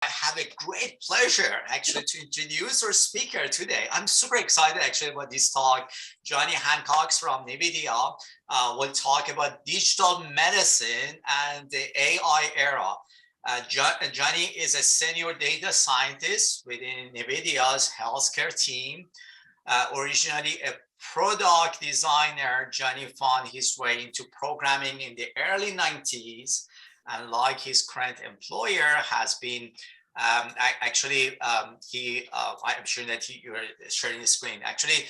I have a great pleasure actually to introduce our speaker today. I'm super excited actually about this talk. Jonny Hancox from Nvidia will talk about digital medicine and the AI era. Jonny is a senior data scientist within Nvidia's healthcare team. Originally a product designer, Jonny found his way into programming in the early 90s, and like his current employer has been I'm sure that you're sharing the screen. Actually,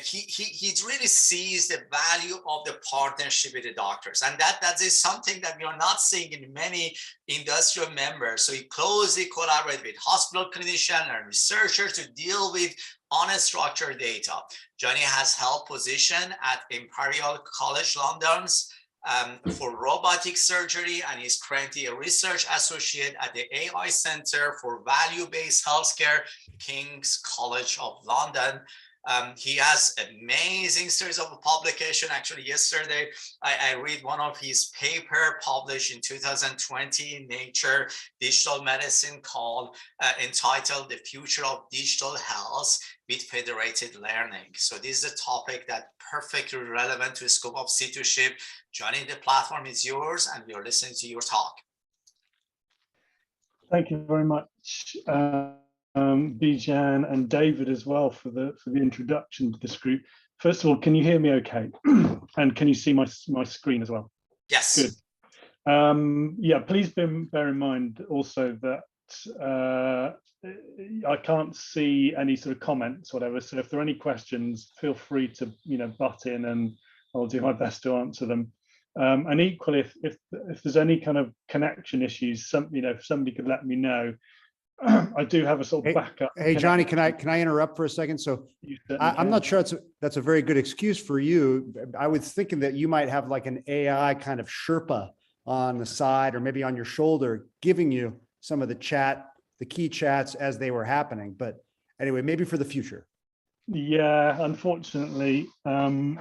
he really sees the value of the partnership with the doctors, and that is something that we are not seeing in many industrial members. So he closely collaborates with hospital clinicians and researchers to deal with unstructured data. Jonny has held position at Imperial College London's for robotic surgery, and is currently a research associate at the AI Center for Value-Based Healthcare, King's College of London. He has amazing series of publication. Actually, yesterday I read one of his paper published in 2020 in Nature Digital Medicine called entitled "The Future of Digital Health with Federated Learning." So this is a topic that perfectly relevant to the scope of C2SHiP. Jonny, the platform is yours, and we are listening to your talk. Thank you very much, Bijan and David as well for the introduction to this group. First of all, can you hear me okay? And can you see my screen as well? Yes. Good. Yeah, please bear in mind also that I can't see any sort of comments, whatever. So if there are any questions, feel free to butt in, and I'll do my best to answer them. And equally, if there's any kind of connection issues, if somebody could let me know. I do have a sort of backup. Hey, Jonny, can I interrupt for a second? So I'm not sure that's a very good excuse for you. I was thinking that you might have like an AI kind of Sherpa on the side or maybe on your shoulder, giving you some of the key chats as they were happening. But anyway, maybe for the future. Yeah, unfortunately, Zoom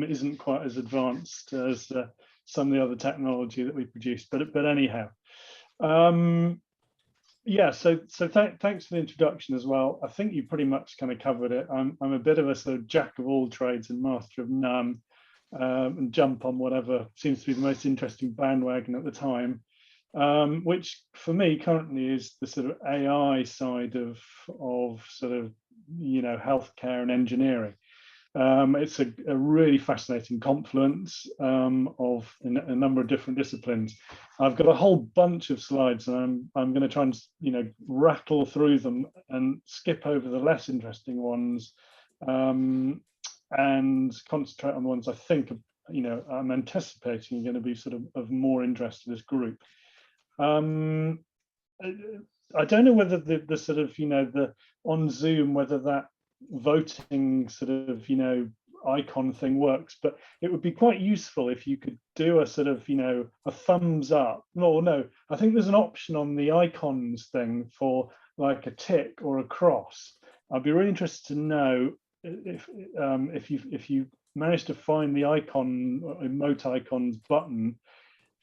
isn't quite as advanced as some of the other technology that we produce. But anyhow. Yeah, so thanks for the introduction as well. I think you pretty much kind of covered it. I'm a bit of a sort of jack of all trades and master of none, and jump on whatever seems to be the most interesting bandwagon at the time, which for me currently is the sort of AI side of sort of healthcare and engineering. It's a really fascinating confluence of a number of different disciplines. I've got a whole bunch of slides, and I'm going to try and rattle through them and skip over the less interesting ones, and concentrate on the ones I think I'm anticipating are going to be sort of more interest to this group. I don't know whether the sort of the on Zoom whether that voting sort of icon thing works, but it would be quite useful if you could do a sort of a thumbs up. No, I think there's an option on the icons thing for like a tick or a cross. I'd be really interested to know if you manage to find the icon or emote icons button.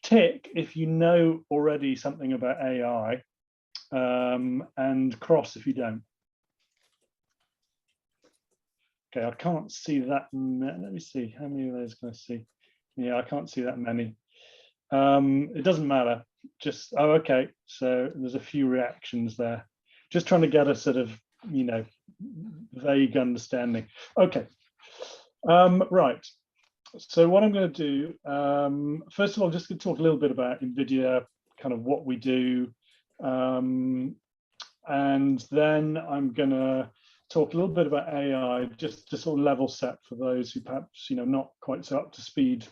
Tick if you know already something about AI, and cross if you don't. Okay, I can't see that. Let me see, how many of those can I see? Yeah, I can't see that many. It doesn't matter. Just, oh, okay. So there's a few reactions there. Just trying to get a sort of, vague understanding. Okay. Right. So what I'm going to do, first of all, I'm just going to talk a little bit about Nvidia, kind of what we do, and then I'm going to talk a little bit about AI, just to sort of level set for those who perhaps not quite so up to speed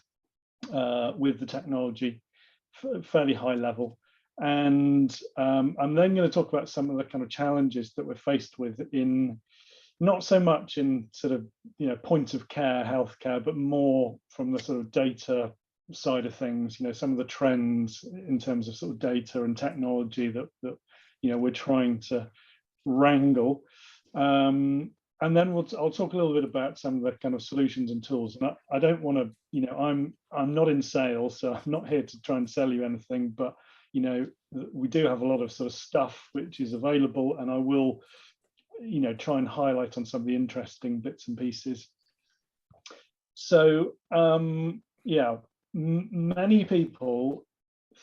with the technology, fairly high level. And I'm then going to talk about some of the kind of challenges that we're faced with in, not so much in sort of point of care healthcare, but more from the sort of data side of things. Some of the trends in terms of sort of data and technology that we're trying to wrangle. And then I'll talk a little bit about some of the kind of solutions and tools. And I don't want to, I'm not in sales, so I'm not here to try and sell you anything. But you know, we do have a lot of sort of stuff which is available, and I will, you know, try and highlight on some of the interesting bits and pieces. So yeah, many people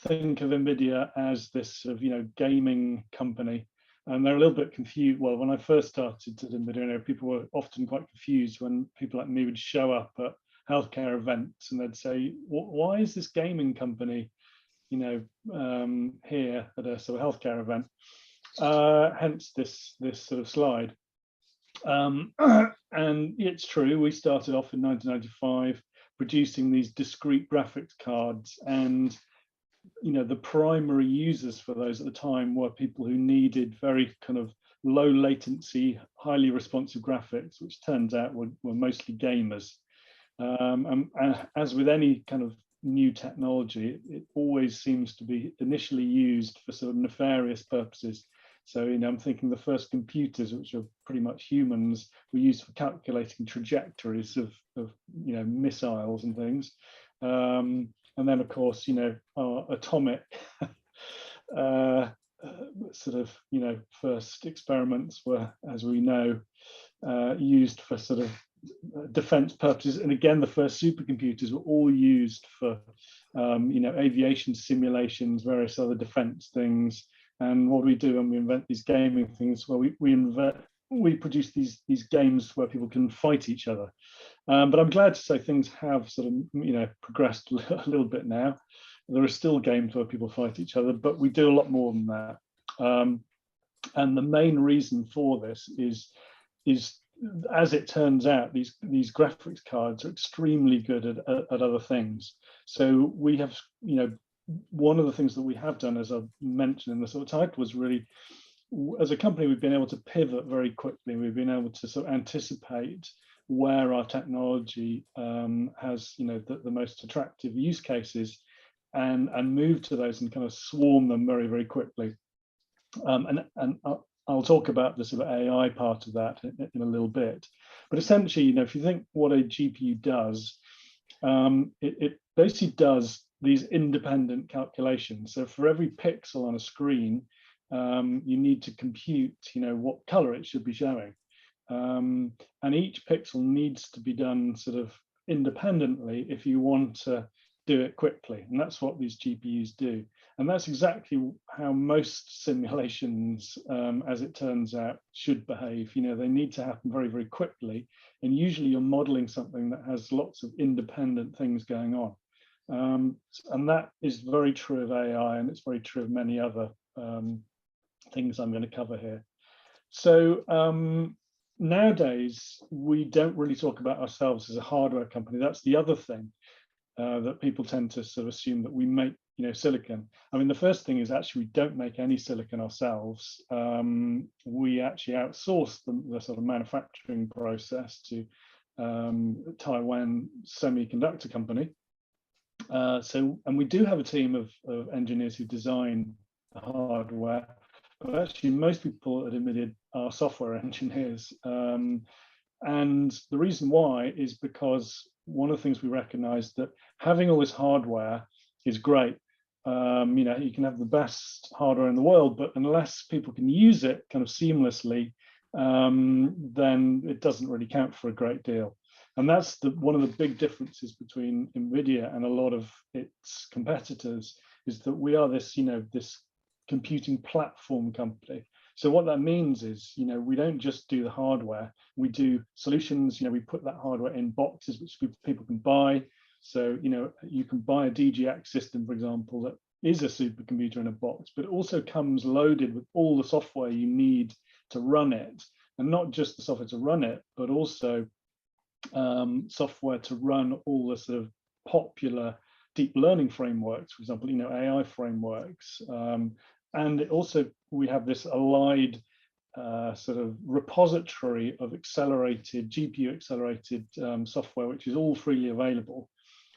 think of Nvidia as this sort of, you know, gaming company, and they're a little bit confused. Well, when I first started at Nvidia, you know, people were often quite confused when people like me would show up at healthcare events and they'd say, why is this gaming company, you know, here at a sort of healthcare event? Hence this sort of slide. And it's true, we started off in 1995 producing these discrete graphics cards, and you know, the primary users for those at the time were people who needed very kind of low latency, highly responsive graphics, which turns out were mostly gamers. And as with any kind of new technology, it always seems to be initially used for sort of nefarious purposes. So, you know, I'm thinking the first computers, which are pretty much humans, were used for calculating trajectories of you know, missiles and things. And then, of course, you know, our atomic sort of, you know, first experiments were, as we know, used for sort of defense purposes. And again, the first supercomputers were all used for, you know, aviation simulations, various other defense things. And what do we do when we invent these gaming things? Well, we produce these games where people can fight each other. But I'm glad to say things have sort of, you know, progressed a little bit now. There are still games where people fight each other, but we do a lot more than that. And the main reason for this is as it turns out, these graphics cards are extremely good at other things. So we have, you know, one of the things that we have done, as I've mentioned in the sort of title, was really, as a company, we've been able to pivot very quickly. We've been able to sort of anticipate where our technology has, you know, the most attractive use cases, and move to those and kind of swarm them very, very quickly. And I'll talk about the sort of AI part of that in a little bit. But essentially, you know, if you think what a GPU does, it basically does these independent calculations. So for every pixel on a screen, you need to compute, you know, what color it should be showing. And each pixel needs to be done sort of independently if you want to do it quickly. And that's what these GPUs do. And that's exactly how most simulations, as it turns out, should behave. You know, they need to happen very, very quickly. And usually you're modeling something that has lots of independent things going on. And that is very true of AI, and it's very true of many other things I'm going to cover here. So nowadays, we don't really talk about ourselves as a hardware company. That's the other thing that people tend to sort of assume, that we make, you know, silicon. I mean, the first thing is actually we don't make any silicon ourselves. We actually outsource the sort of manufacturing process to Taiwan semiconductor company. And we do have a team of engineers who design the hardware, but actually most people at Nvidia are software engineers. And the reason why is because one of the things we recognize, that having all this hardware is great. You know, you can have the best hardware in the world, but unless people can use it kind of seamlessly, then it doesn't really count for a great deal. And that's one of the big differences between Nvidia and a lot of its competitors, is that we are this, you know, this computing platform company. So what that means is, you know, we don't just do the hardware, we do solutions. You know, we put that hardware in boxes which people can buy. So, you know, you can buy a DGX system, for example, that is a supercomputer in a box, but it also comes loaded with all the software you need to run it. And not just the software to run it, but also software to run all the sort of popular deep learning frameworks, for example, you know, AI frameworks. And it also, we have this allied sort of repository of accelerated, GPU accelerated software, which is all freely available.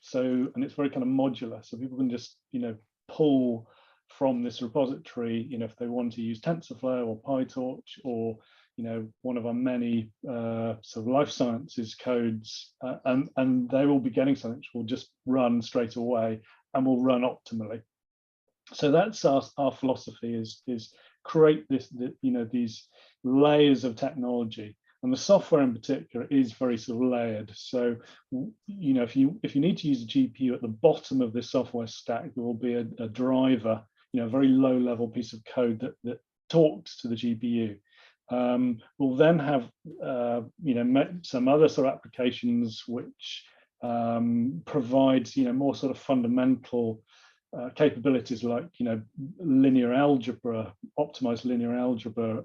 So, and it's very kind of modular. So people can just, you know, pull from this repository, you know, if they want to use TensorFlow or PyTorch, or, you know, one of our many sort of life sciences codes, and they will be getting something which will just run straight away and will run optimally. So that's our philosophy, is create this, these layers of technology, and the software in particular is very sort of layered. So if you need to use a GPU, at the bottom of this software stack there will be a driver, a very low level piece of code that talks to the GPU. We'll then have some other sort of applications which provides more sort of fundamental capabilities, like linear algebra, optimized linear algebra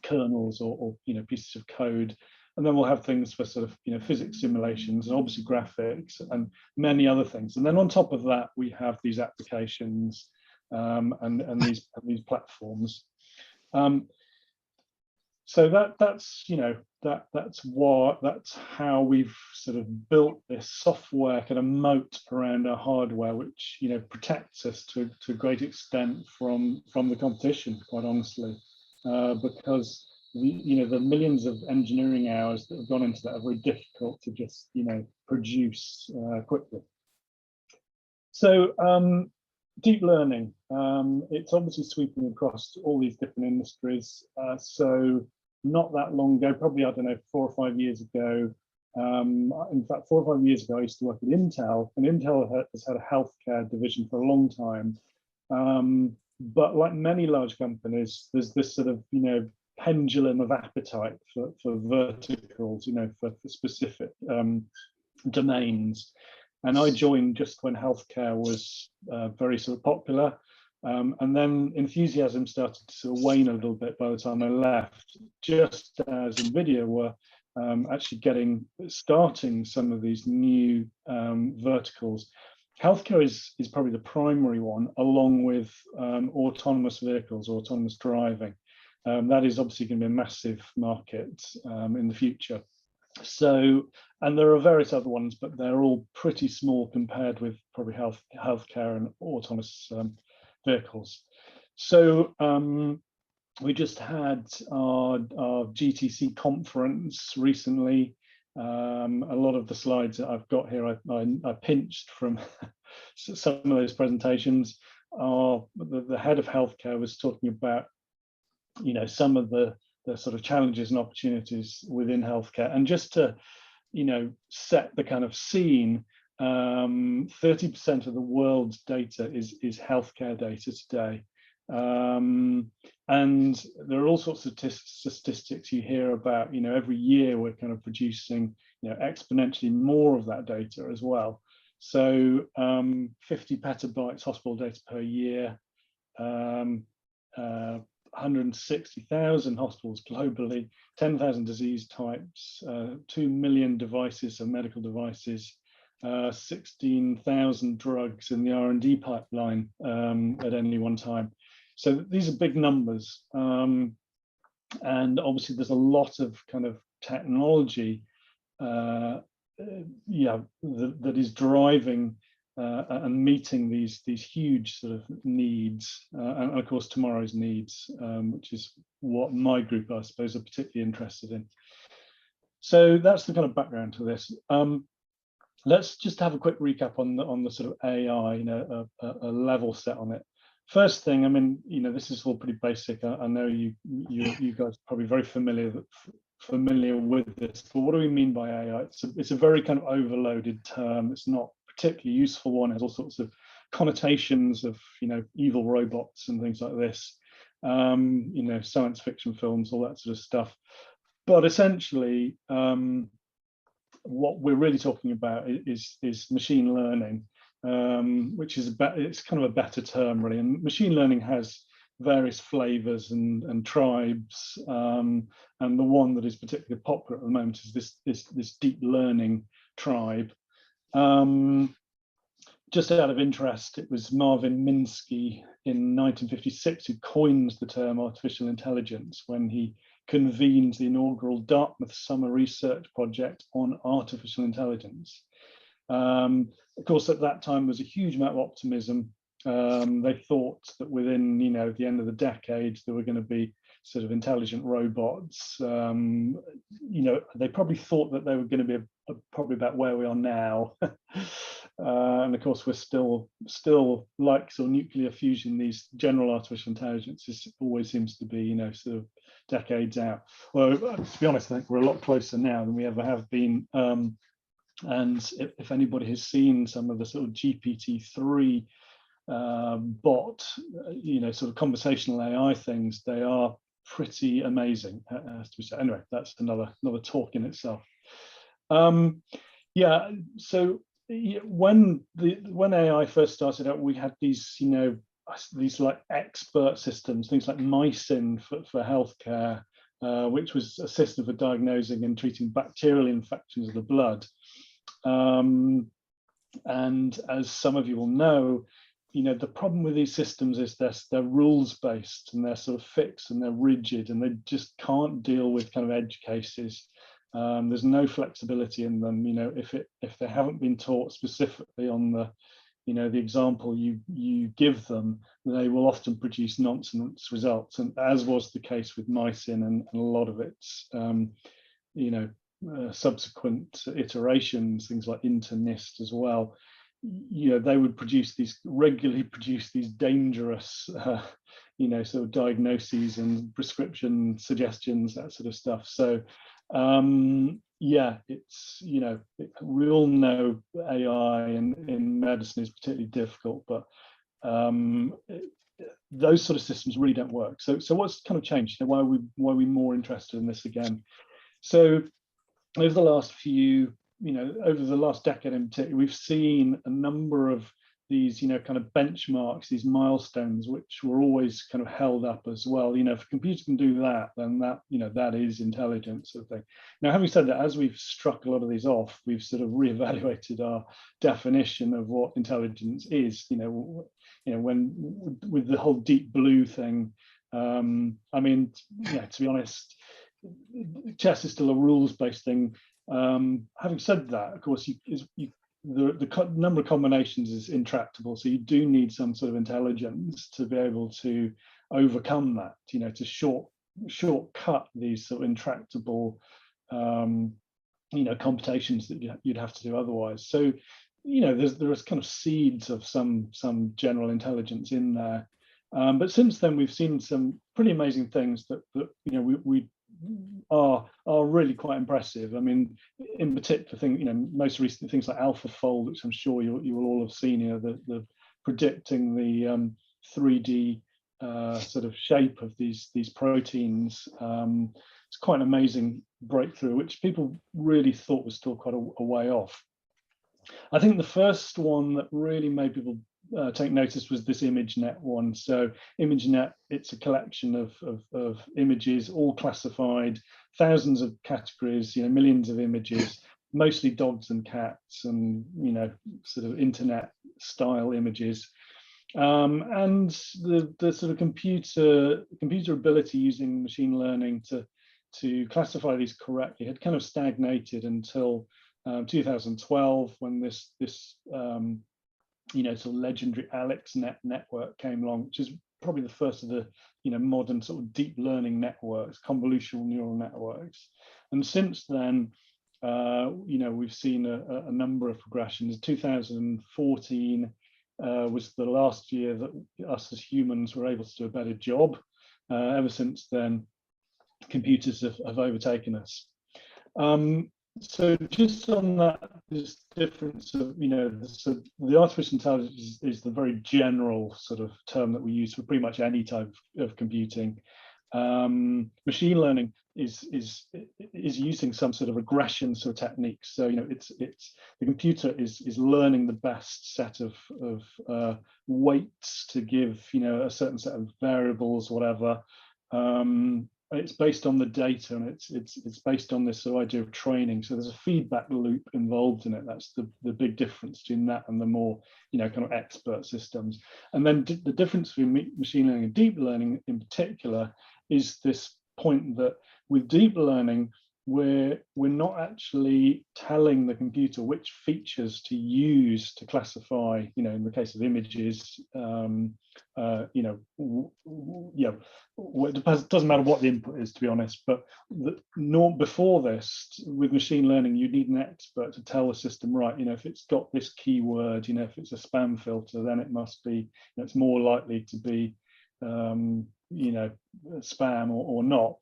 kernels, or pieces of code. And then we'll have things for sort of physics simulations, and obviously graphics, and many other things. And then on top of that we have these applications and these platforms. So that's how we've sort of built this software kind of moat around our hardware, which protects us to a great extent from the competition, quite honestly, because the millions of engineering hours that have gone into that are very difficult to just produce quickly. So deep learning, it's obviously sweeping across all these different industries. So not that long ago, probably, I don't know, 4 or 5 years ago, in fact 4 or 5 years ago, I used to work at Intel, and Intel has had a healthcare division for a long time. But like many large companies, there's this sort of pendulum of appetite for verticals, for specific domains. And I joined just when healthcare was very sort of popular. And then enthusiasm started to sort of wane a little bit by the time I left, just as Nvidia were actually starting some of these new verticals. Healthcare is probably the primary one, along with autonomous vehicles, autonomous driving. That is obviously going to be a massive market in the future. So, and there are various other ones, but they're all pretty small compared with probably healthcare and autonomous vehicles. So we just had our GTC conference recently. A lot of the slides that I've got here, I pinched from some of those presentations. The head of healthcare was talking about some of the sort of challenges and opportunities within healthcare. And just to set the kind of scene, 30% of the world's data is healthcare data today. And there are all sorts of statistics you hear about. Every year we're kind of producing exponentially more of that data as well. So 50 petabytes hospital data per year, 160,000 hospitals globally, 10,000 disease types, 2 million devices of medical devices, 16,000 drugs in the R&D pipeline at any one time. So these are big numbers, and obviously there's a lot of kind of technology that is driving and meeting these huge sort of needs, and of course tomorrow's needs, which is what my group, I suppose, are particularly interested in. So that's the kind of background to this. Let's just have a quick recap on the sort of AI, a level set on it. First thing, I mean, this is all pretty basic. I know you guys are probably very familiar with this, but what do we mean by AI? It's a very kind of overloaded term. It's not particularly useful one. It has all sorts of connotations of evil robots and things like this, science fiction films, all that sort of stuff. But essentially, what we're really talking about is machine learning, which is it's kind of a better term really. And machine learning has various flavors and tribes, and the one that is particularly popular at the moment is this deep learning tribe. Just out of interest, it was Marvin Minsky in 1956 who coined the term artificial intelligence when he convened the inaugural Dartmouth Summer Research Project on artificial intelligence. Of course, at that time, there was a huge amount of optimism. They thought that within, the end of the decade, there were going to be sort of intelligent robots. They probably thought that they were going to be probably about where we are now. And of course, we're still like sort of nuclear fusion. These general artificial intelligence always seems to be, you know, sort of decades out. Well, to be honest, I think we're a lot closer now than we ever have been. And if anybody has seen some of the sort of GPT-3 bot, you know, sort of conversational AI things, they are pretty amazing, as to be said. Anyway, that's another talk in itself. Yeah, so when AI first started out, we had these, you know, these like expert systems, things like MySyn for healthcare, which was a system for diagnosing and treating bacterial infections of the blood. And as some of you will know, you know, the problem with these systems is they're rules based, and they're sort of fixed, and they're rigid, and they just can't deal with kind of edge cases. There's no flexibility in them. You know, if they haven't been taught specifically on the, you know, the example you give them, they will often produce nonsense results. And as was the case with MySyn and a lot of its, you know, subsequent iterations, things like InterNIST as well, you know, they would regularly produce these dangerous, you know, sort of diagnoses and prescription suggestions, that sort of stuff. So, yeah, it's, you know, we all know AI in medicine is particularly difficult, but those sort of systems really don't work. So what's kind of changed? Why are we more interested in this again? So over the last few, you know, over the last decade in particular, we've seen a number of these, you know, kind of benchmarks, these milestones, which were always kind of held up as well. You know, if a computer can do that, then that, you know, that is intelligence, sort of thing. Now, having said that, as we've struck a lot of these off, we've sort of reevaluated our definition of what intelligence is. You know, when with the whole deep blue thing, I mean, yeah, to be honest, chess is still a rules-based thing. Having said that, of course, the number of combinations is intractable, so you do need some sort of intelligence to be able to overcome that, you know, to shortcut these sort of intractable, you know, computations that you'd have to do otherwise. So, you know, there's kind of seeds of some general intelligence in there, but since then we've seen some pretty amazing things that you know we are really quite impressive. I mean, in particular, you know, most recent things like AlphaFold, which I'm sure you will all have seen, you know, the predicting the 3D sort of shape of these proteins. It's quite an amazing breakthrough, which people really thought was still quite a way off. I think the first one that really made people take notice was this ImageNet one. So ImageNet, it's a collection of images, all classified, thousands of categories, you know, millions of images, mostly dogs and cats, and, you know, sort of internet style images. And the sort of computer ability using machine learning to classify these correctly had kind of stagnated until 2012, when this you know, sort of legendary AlexNet network came along, which is probably the first of the, you know, modern sort of deep learning networks, convolutional neural networks. And since then, you know, we've seen a number of progressions. 2014 was the last year that us as humans were able to do a better job. Ever since then, computers have overtaken us. So just on that, this difference of, you know, so the artificial intelligence is the very general sort of term that we use for pretty much any type of computing. Machine learning is using some sort of regression sort of techniques. So, you know, it's the computer is learning the best set of weights to give, you know, a certain set of variables, whatever. It's based on the data, and it's based on this sort of idea of training. So there's a feedback loop involved in it. That's the big difference between that and the more, you know, kind of expert systems. And then the difference between machine learning and deep learning in particular is this point that with deep learning, we're not actually telling the computer which features to use to classify, you know, in the case of images, you know, well, it doesn't matter what the input is, to be honest, but before this, with machine learning, you need an expert to tell the system, right, if it's got this keyword, if it's a spam filter, then it must be, it's more likely to be, spam or not.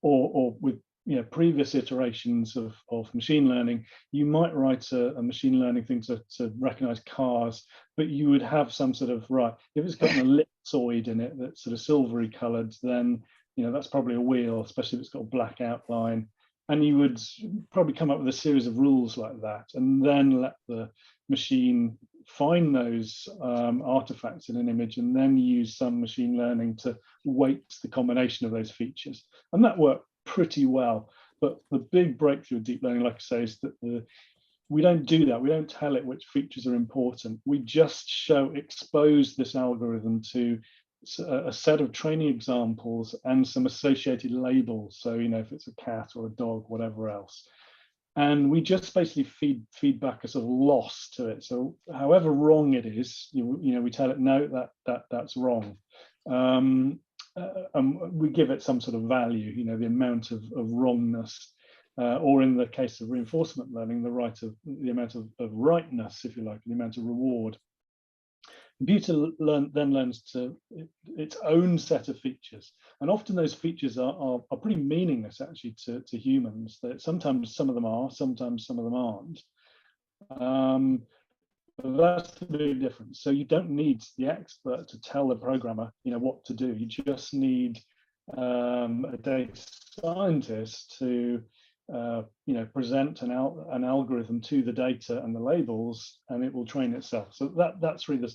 Or with previous iterations of machine learning, you might write a machine learning thing to recognize cars, but you would have some sort of, right, if it's got an ellipsoid in it that's sort of silvery colored, then that's probably a wheel, especially if it's got a black outline. And you would probably come up with a series of rules like that, and then let the machine find those artifacts in an image, and then use some machine learning to weight the combination of those features. And that worked pretty well. But the big breakthrough of deep learning, like I say, is that we don't do that. We don't tell it which features are important. We just expose this algorithm to a set of training examples and some associated labels. So, if it's a cat or a dog, whatever else. And we just basically feed back a sort of loss to it. So however wrong it is, we tell it, no, that's wrong. And we give it some sort of value, the amount of wrongness, or in the case of reinforcement learning, the amount of rightness, if you like, the amount of reward. Computer then learns its own set of features, and often those features are pretty meaningless actually to humans. That sometimes some of them are, sometimes some of them aren't. But that's the big difference. So you don't need the expert to tell the programmer, what to do. You just need a data scientist to present an algorithm to the data and the labels, and it will train itself. So that's really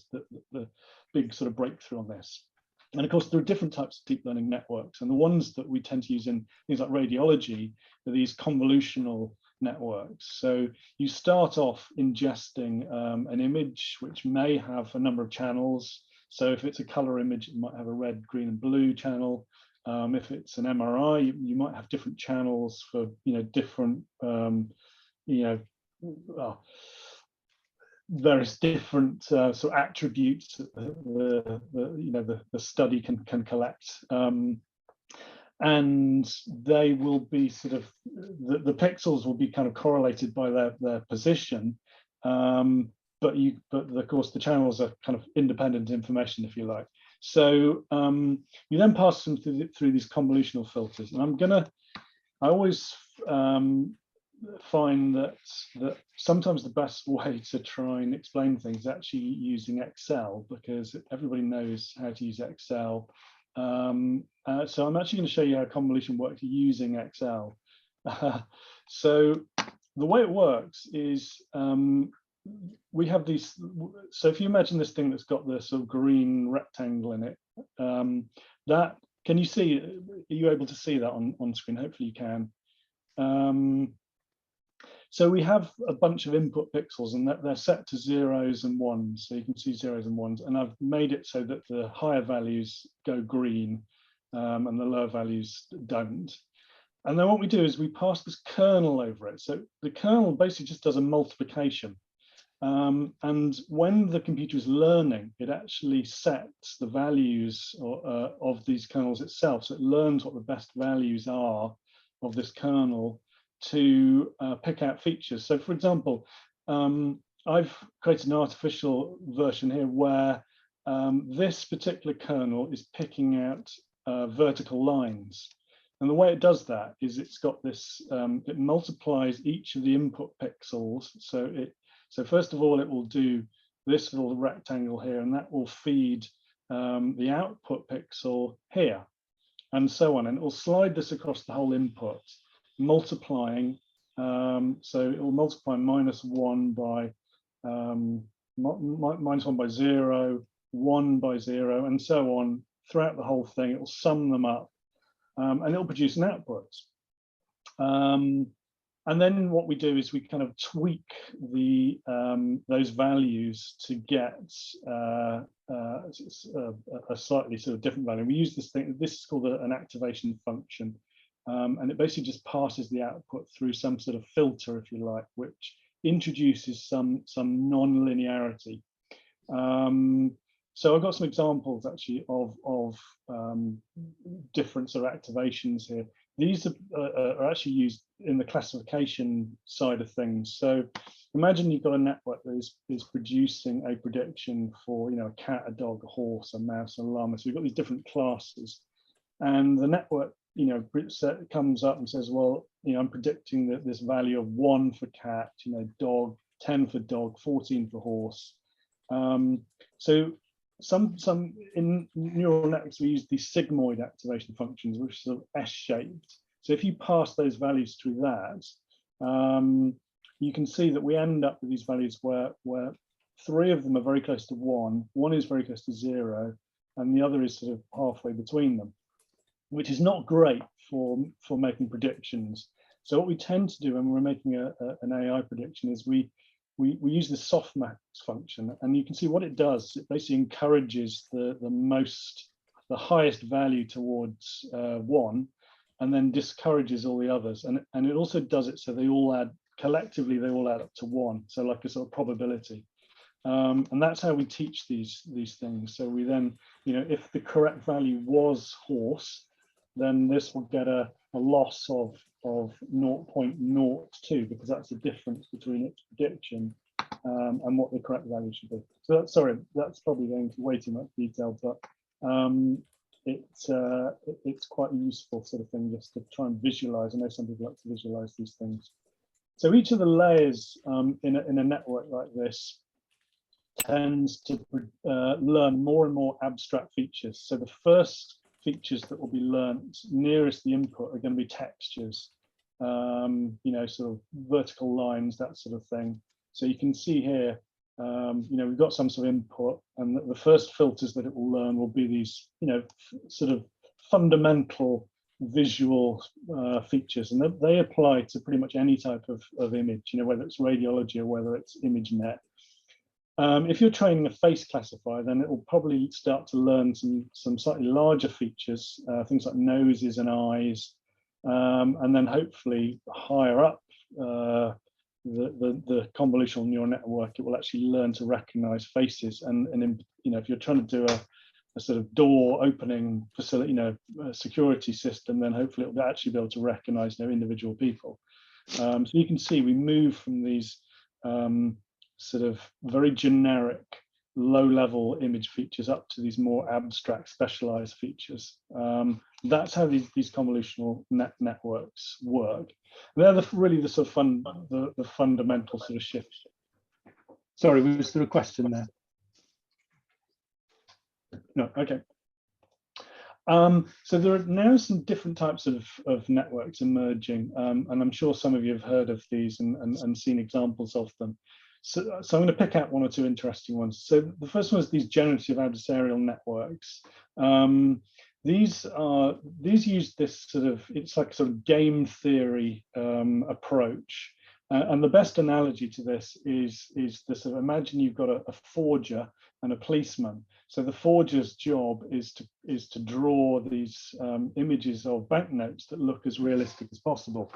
the big sort of breakthrough on this. And of course, there are different types of deep learning networks, and the ones that we tend to use in things like radiology are these convolutional networks. So you start off ingesting an image which may have a number of channels. So if it's a color image, it might have a red, green, and blue channel. If it's an MRI, you might have different channels for different various different sort of attributes that the study can collect, and they will be sort of the pixels will be kind of correlated by their position, but of course the channels are kind of independent information, if you like. So you then pass them through these convolutional filters, and I always find that sometimes the best way to try and explain things is actually using Excel, because everybody knows how to use Excel. So I'm actually going to show you how convolution works using Excel. So the way it works is we have these. So if you imagine this thing that's got the sort of green rectangle in it, that, can you see? Are you able to see that on screen? Hopefully you can. So we have a bunch of input pixels, and they're set to zeros and ones. So you can see zeros and ones, and I've made it so that the higher values go green, and the lower values don't. And then what we do is we pass this kernel over it. So the kernel basically just does a multiplication. And when the computer is learning, it actually sets the values of these kernels itself. So it learns what the best values are of this kernel to pick out features. So for example, I've created an artificial version here where this particular kernel is picking out vertical lines. And the way it does that is it's got this, it multiplies each of the input pixels. So first of all, it will do this little rectangle here, and that will feed the output pixel here, and so on. And it will slide this across the whole input, multiplying. So it will multiply -1 by -1 by 0, 1 by 0, and so on throughout the whole thing. It will sum them up, and it will produce an output. And then what we do is we kind of tweak those values to get a slightly sort of different value. We use this thing. This is called an activation function, and it basically just passes the output through some sort of filter, if you like, which introduces some non-linearity. So I've got some examples actually of different sort of activations here. These are actually used in the classification side of things. So imagine you've got a network that is producing a prediction for, you know, a cat, a dog, a horse, a mouse, a llama. So we've got these different classes, and the network, you know, comes up and says, well, you know, I'm predicting that this value of 1 for cat, you know, dog, 10 for dog, 14 for horse. So some in neural networks we use these sigmoid activation functions, which are sort of S-shaped. So if you pass those values through that, you can see that we end up with these values where 3 of them are very close to 1, 1 is very close to 0, and the other is sort of halfway between them, which is not great for making predictions. So what we tend to do when we're making an AI prediction is we use the softmax function, and you can see what it does. It basically encourages the highest value towards 1, and then discourages all the others. And it also does it so they all add collectively, they all add up to 1. So like a sort of probability. And that's how we teach these things. So we then, you know, if the correct value was horse, then this will get a loss of 0.02, because that's the difference between its prediction and what the correct value should be. So sorry, that's probably going into way too much detail, but it's quite a useful sort of thing just to try and visualize. I know some people like to visualize these things. So each of the layers in a network like this tends to learn more and more abstract features. So the first features that will be learned nearest the input are going to be textures, you know, sort of vertical lines, that sort of thing. So you can see here, you know, we've got some sort of input, and the first filters that it will learn will be these, you know, sort of fundamental visual features, and they apply to pretty much any type of image, you know, whether it's radiology or whether it's ImageNet. If you're training a face classifier, then it will probably start to learn some slightly larger features, things like noses and eyes, and then hopefully higher up the convolutional neural network, it will actually learn to recognize faces. And you know, if you're trying to do a sort of door opening facility, you know, security system, then hopefully it will actually be able to recognize, you know, individual people. So you can see we move from these sort of very generic low-level image features up to these more abstract specialized features. That's how these convolutional networks work. And they're really the sort of the fundamental sort of shifts. Sorry, was there a question there? No, okay. So there are now some different types of networks emerging, and I'm sure some of you have heard of these and seen examples of them. So I'm going to pick out 1 or 2 interesting ones. So the first one is these generative adversarial networks. These use this sort of, it's like a sort of game theory approach. And the best analogy to this is the sort of, imagine you've got a forger and a policeman. So the forger's job is to draw these images of banknotes that look as realistic as possible,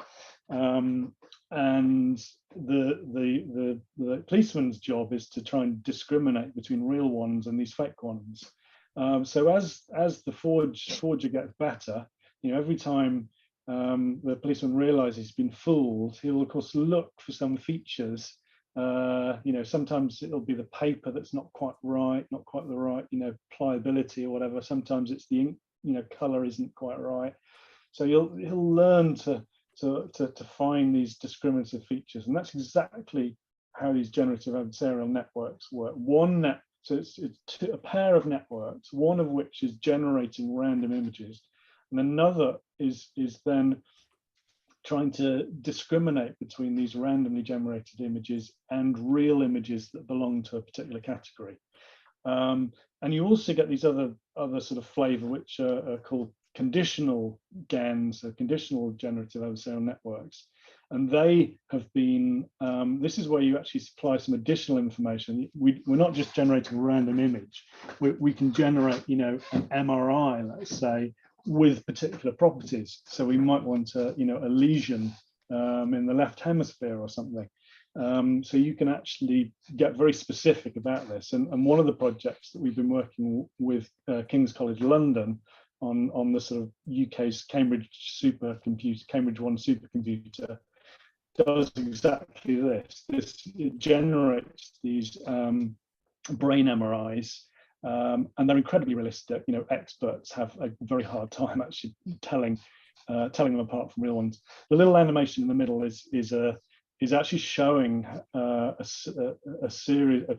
and the policeman's job is to try and discriminate between real ones and these fake ones. So as the forger gets better, you know, every time the policeman realizes he's been fooled, he'll of course look for some features. You know, sometimes it'll be the paper that's not quite the right, you know, pliability or whatever. Sometimes it's the ink, you know, color isn't quite right. So he'll learn to find these discriminative features, and that's exactly how these generative adversarial networks work. So it's a pair of networks, one of which is generating random images, and another is then trying to discriminate between these randomly generated images and real images that belong to a particular category. And you also get these other sort of flavor, which are called conditional GANs, so conditional generative adversarial networks. And they have been, this is where you actually supply some additional information. We're not just generating a random image. We can generate, you know, an MRI, let's say, with particular properties. So we might want a lesion in the left hemisphere or something. So you can actually get very specific about this. And one of the projects that we've been working with King's College London on the sort of UK's Cambridge One supercomputer does exactly this. It generates these brain MRIs, and they're incredibly realistic. You know, experts have a very hard time actually telling them apart from real ones. The little animation in the middle is actually showing a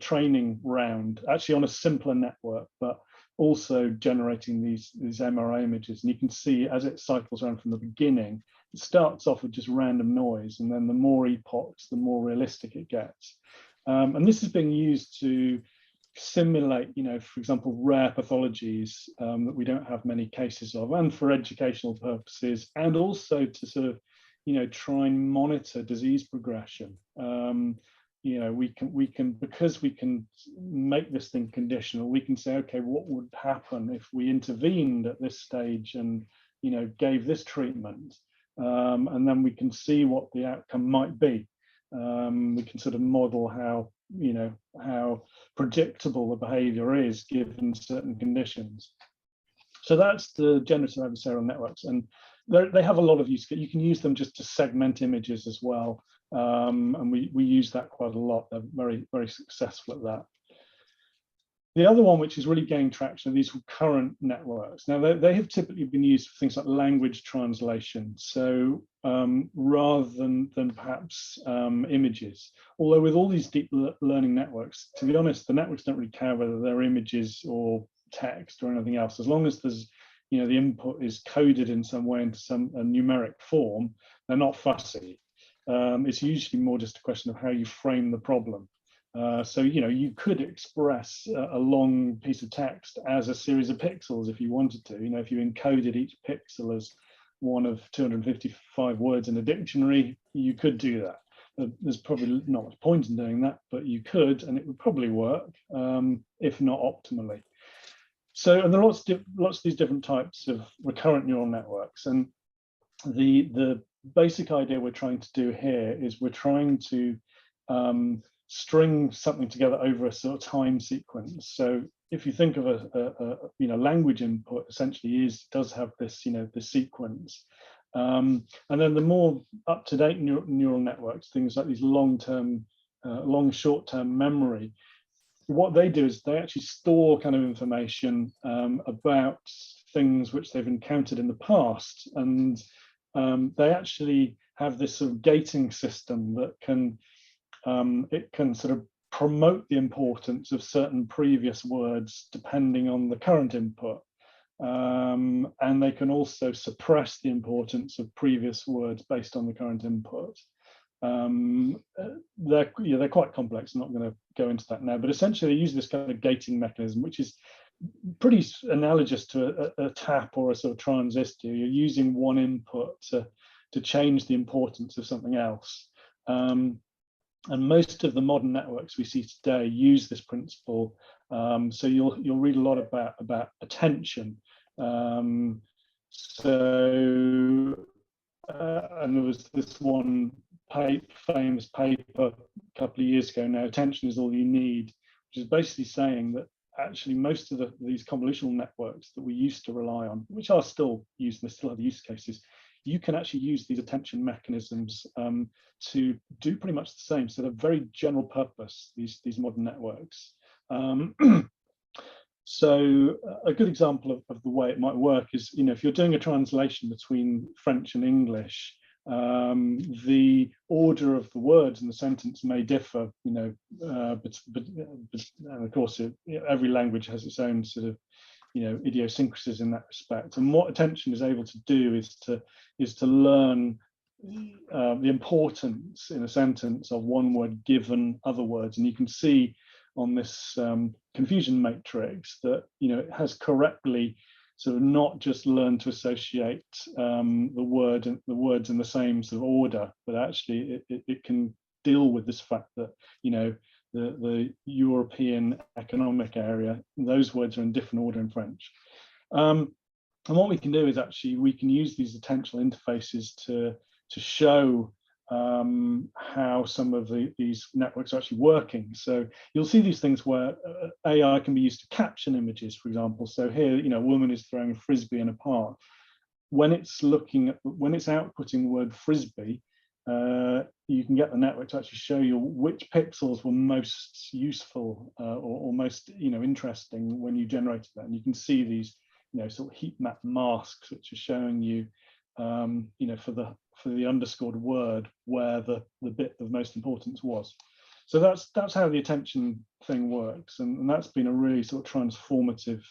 training round, actually on a simpler network, but also generating these MRI images. And you can see as it cycles around from the beginning, it starts off with just random noise, and then the more epochs, the more realistic it gets. And this is being used to simulate, you know, for example, rare pathologies that we don't have many cases of, and for educational purposes, and also to sort of, you know, try and monitor disease progression. You know, we can because we can make this thing conditional, we can say, okay, what would happen if we intervened at this stage and, you know, gave this treatment, and then we can see what the outcome might be. We can sort of model how, you know, how predictable the behavior is given certain conditions. So that's the generative adversarial networks, and they have a lot of use. You can use them just to segment images as well, and we use that quite a lot. They're very, very successful at that. The other one, which is really gaining traction, are these recurrent networks. Now, they have typically been used for things like language translation, so rather than perhaps images. Although with all these deep learning networks, to be honest, the networks don't really care whether they're images or text or anything else, as long as there's, you know, the input is coded in some way into a numeric form, they're not fussy. It's usually more just a question of how you frame the problem. So, you know, you could express a long piece of text as a series of pixels if you wanted to. You know, if you encoded each pixel as one of 255 words in a dictionary, you could do that. There's probably not much point in doing that, but you could, and it would probably work, if not optimally. So, and there are lots of these different types of recurrent neural networks, and the basic idea we're trying to do here is we're trying to string something together over a sort of time sequence. So if you think of a you know, language input essentially does have this, you know, the sequence, and then the more up-to-date neural networks, things like these long short-term memory, what they do is they actually store kind of information about things which they've encountered in the past, and they actually have this sort of gating system that can it can sort of promote the importance of certain previous words depending on the current input, and they can also suppress the importance of previous words based on the current input. They're quite complex. I'm not going to go into that now, but essentially they use this kind of gating mechanism, which is pretty analogous to a tap or a sort of transistor. You're using one input to change the importance of something else. And most of the modern networks we see today use this principle. So you'll read a lot about attention. And there was this one famous paper a couple of years ago now, attention is all you need, which is basically saying that actually most of these convolutional networks that we used to rely on, which are still used, and they still have use cases, you can actually use these attention mechanisms to do pretty much the same. So they're very general purpose, these modern networks. So a good example of the way it might work is, you know, if you're doing a translation between French and English, the order of the words in the sentence may differ, you know, but and of course every language has its own sort of, you know, idiosyncrasies in that respect. And what attention is able to do is to learn the importance in a sentence of one word given other words. And you can see on this confusion matrix that, you know, it has correctly sort of not just learned to associate the words in the same sort of order, but actually it can deal with this fact that, you know, the European economic area, those words are in different order in French. And what we can do is actually we can use these attentional interfaces to show how some of these networks are actually working. So you'll see these things where AI can be used to caption images, for example. So here, a woman is throwing a frisbee in a park. When it's outputting the word frisbee, you can get the network to actually show you which pixels were most useful or most interesting when you generated that. And you can see these sort of heat map masks which are showing you for the underscored word where the bit of most importance was. So that's how the attention thing works, and that's been a really sort of transformative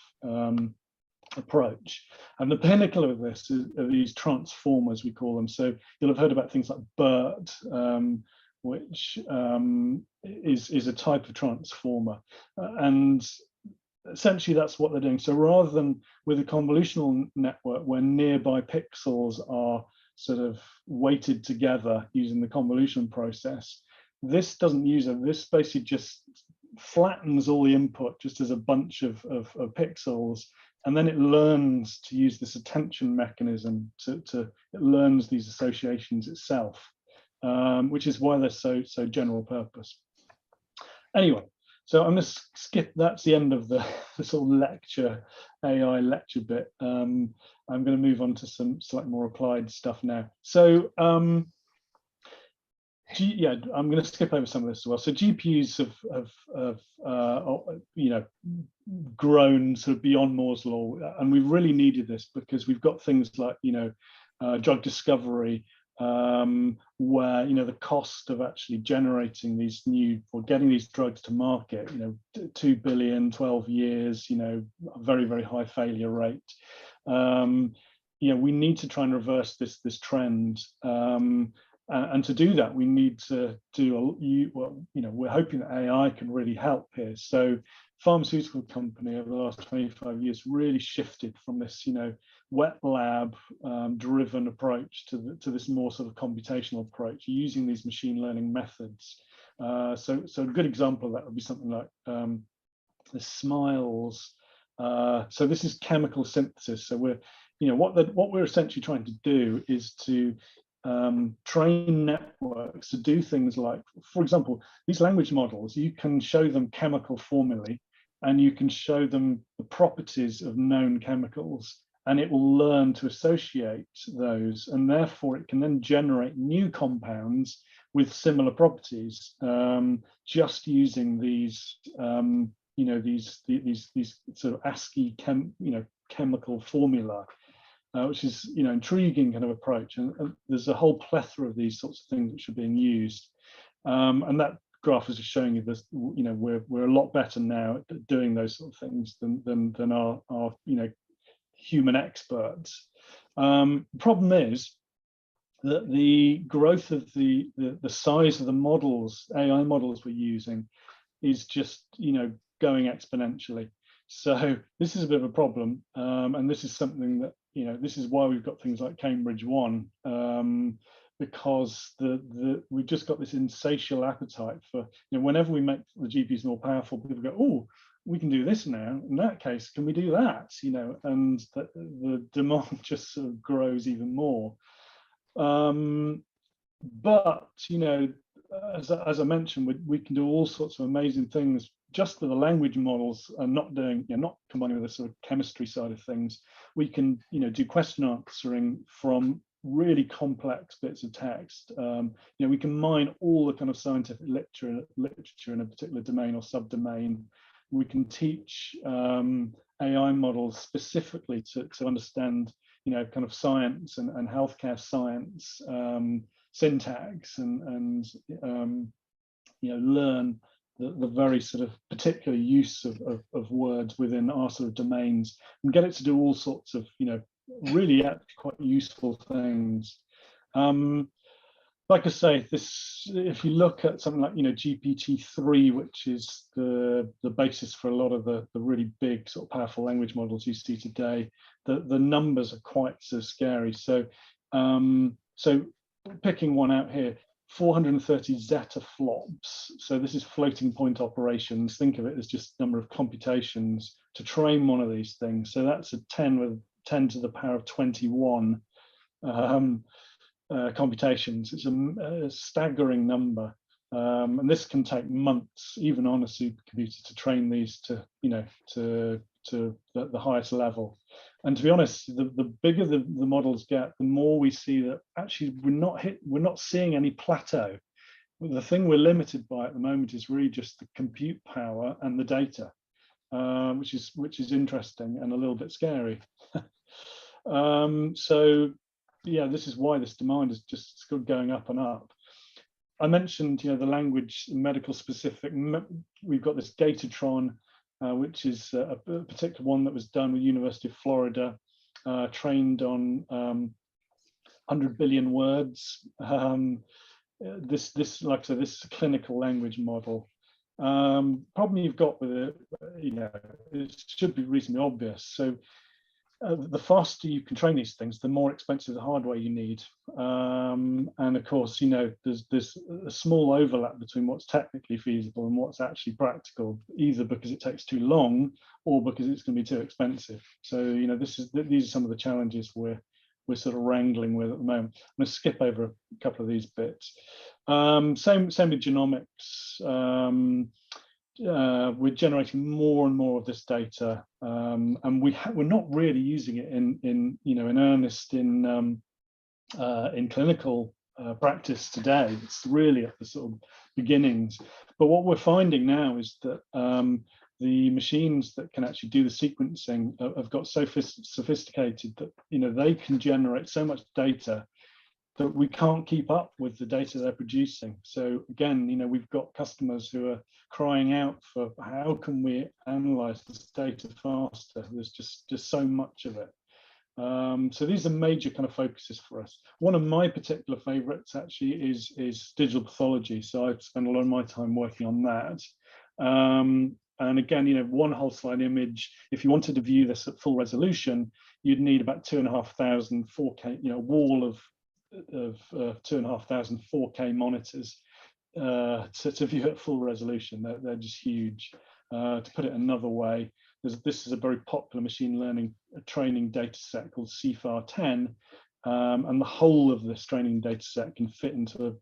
approach. And the pinnacle of this are these transformers, we call them. So you'll have heard about things like BERT, which is a type of transformer, and essentially that's what they're doing. So rather than with a convolutional network where nearby pixels are sort of weighted together using the convolution process, this doesn't use it. This basically just flattens all the input just as a bunch of pixels, and then it learns to use this attention mechanism it learns these associations itself, which is why they're so general purpose. Anyway, so I'm going to skip. That's the end of the sort of AI lecture bit. I'm going to move on to some slightly more applied stuff now. So I'm going to skip over some of this as well. So GPUs have grown sort of beyond Moore's law, and we've really needed this because we've got things like drug discovery, where the cost of actually generating these getting these drugs to market, 2 billion, 12 years, a very, very high failure rate. We need to try and reverse this trend. And to do that, we need to do we're hoping that AI can really help here. So pharmaceutical company over the last 25 years really shifted from this wet lab driven approach to this more sort of computational approach using these machine learning methods. So a good example of that would be something like the SMILES. So this is chemical synthesis. So we're what we're essentially trying to do is to train networks to do things like, for example, these language models, you can show them chemical formulae and you can show them the properties of known chemicals, and it will learn to associate those, and therefore it can then generate new compounds with similar properties, just using these these sort of ASCII chemical formula. Which is intriguing kind of approach, and there's a whole plethora of these sorts of things which are being used, and that graph is just showing you this. We're a lot better now at doing those sort of things than our human experts. Problem is that the growth of the size of the models, AI models we're using, is just going exponentially. So this is a bit of a problem, and this is something that this is why we've got things like Cambridge 1, because we've just got this insatiable appetite for whenever we make the GPUs more powerful, people go, oh, we can do this now. In that case, can we do that? And the demand just sort of grows even more. But as I mentioned, we can do all sorts of amazing things just for the language models, and not combining with the sort of chemistry side of things. We can do question answering from really complex bits of text. We can mine all the kind of scientific literature in a particular domain or subdomain. We can teach AI models specifically to understand kind of science and healthcare science, syntax, and learn the very sort of particular use of words within our sort of domains, and get it to do all sorts of really quite useful things. Like I say, if you look at something like GPT-3, which is the basis for a lot of the really big sort of powerful language models you see today, the numbers are quite so scary. So picking one out here, 430 zettaflops. So this is floating point operations. Think of it as just number of computations to train one of these things. So that's a 10 with 10 to the power of 21. computations. It's a staggering number. And this can take months, even on a supercomputer, to train these to, to the highest level. And to be honest, the bigger the models get, the more we see that actually we're not seeing any plateau. The thing we're limited by at the moment is really just the compute power and the data, which is interesting and a little bit scary. So yeah, this is why this demand is just going up and up. I mentioned, the language medical specific. We've got this Datatron, which is a particular one that was done with University of Florida, trained on 100 billion words. This, like I said, this is a clinical language model. Problem you've got with it, it should be reasonably obvious. So the faster you can train these things, the more expensive the hardware you need. And of course, there's a small overlap between what's technically feasible and what's actually practical, either because it takes too long or because it's going to be too expensive. So, these are some of the challenges we're sort of wrangling with at the moment. I'm going to skip over a couple of these bits. Same with genomics. We're generating more and more of this data, and we're not really using it in earnest in clinical practice today. It's really at the sort of beginnings. But what we're finding now is that the machines that can actually do the sequencing have got so sophisticated that they can generate so much data that we can't keep up with the data they're producing. So again, we've got customers who are crying out for how can we analyze this data faster? There's just so much of it. So these are major kind of focuses for us. One of my particular favorites actually is digital pathology. So I've spent a lot of my time working on that. And again, one whole slide image, if you wanted to view this at full resolution, you'd need about 2,500 4K, wall of 2,500 4K monitors to view at full resolution. They're just huge. To put it another way, this is a very popular machine learning training data set called CFAR10, and the whole of this training data set can fit into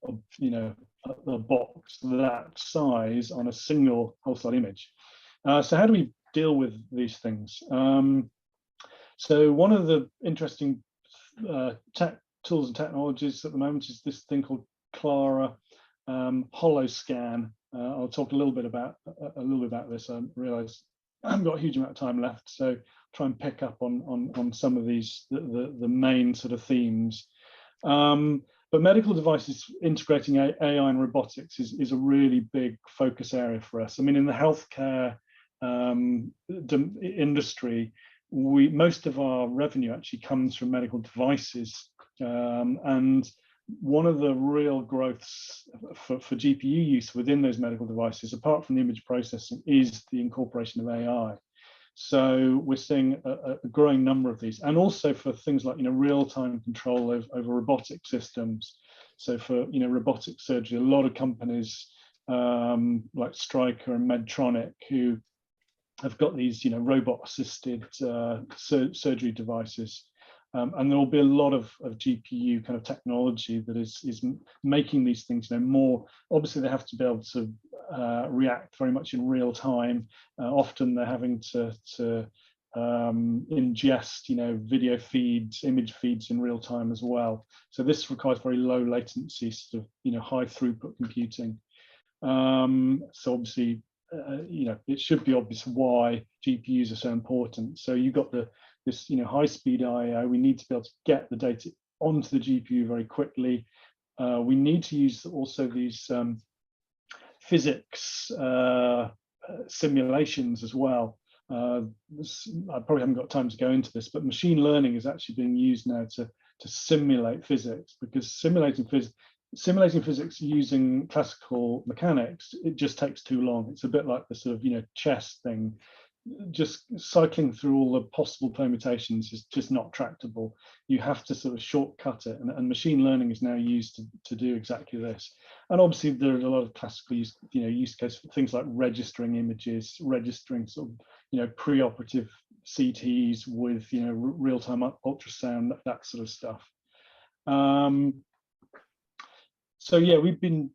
a box that size on a single whole slide image. So how do we deal with these things? So one of the interesting tools and technologies at the moment is this thing called Clara HoloScan. I'll talk a little bit about this. I realise I haven't got a huge amount of time left, so try and pick up on some of these the main sort of themes. But medical devices integrating AI and robotics is a really big focus area for us. I mean, in the healthcare industry, most of our revenue actually comes from medical devices. And one of the real growths for GPU use within those medical devices, apart from the image processing, is the incorporation of AI. So we're seeing a growing number of these, and also for things like real-time control over robotic systems. So for robotic surgery, a lot of companies like Stryker and Medtronic who have got these robot-assisted surgery devices. And there will be a lot of GPU kind of technology that is making these things more. Obviously, they have to be able to react very much in real time. Often they're having to ingest video feeds, image feeds in real time as well. So this requires very low latency, sort of high throughput computing. So obviously, it should be obvious why GPUs are so important. So you've got this high-speed I/O. We need to be able to get the data onto the GPU very quickly. We need to use also these physics simulations as well. I probably haven't got time to go into this, but machine learning is actually being used now to simulate physics, because simulating physics using classical mechanics, it just takes too long. It's a bit like the sort of chess thing. Just cycling through all the possible permutations is just not tractable. You have to sort of shortcut it, and machine learning is now used to do exactly this. And obviously there are a lot of classical use cases for things like registering images, registering sort of preoperative CTs with real-time ultrasound, that sort of stuff. So yeah, we've been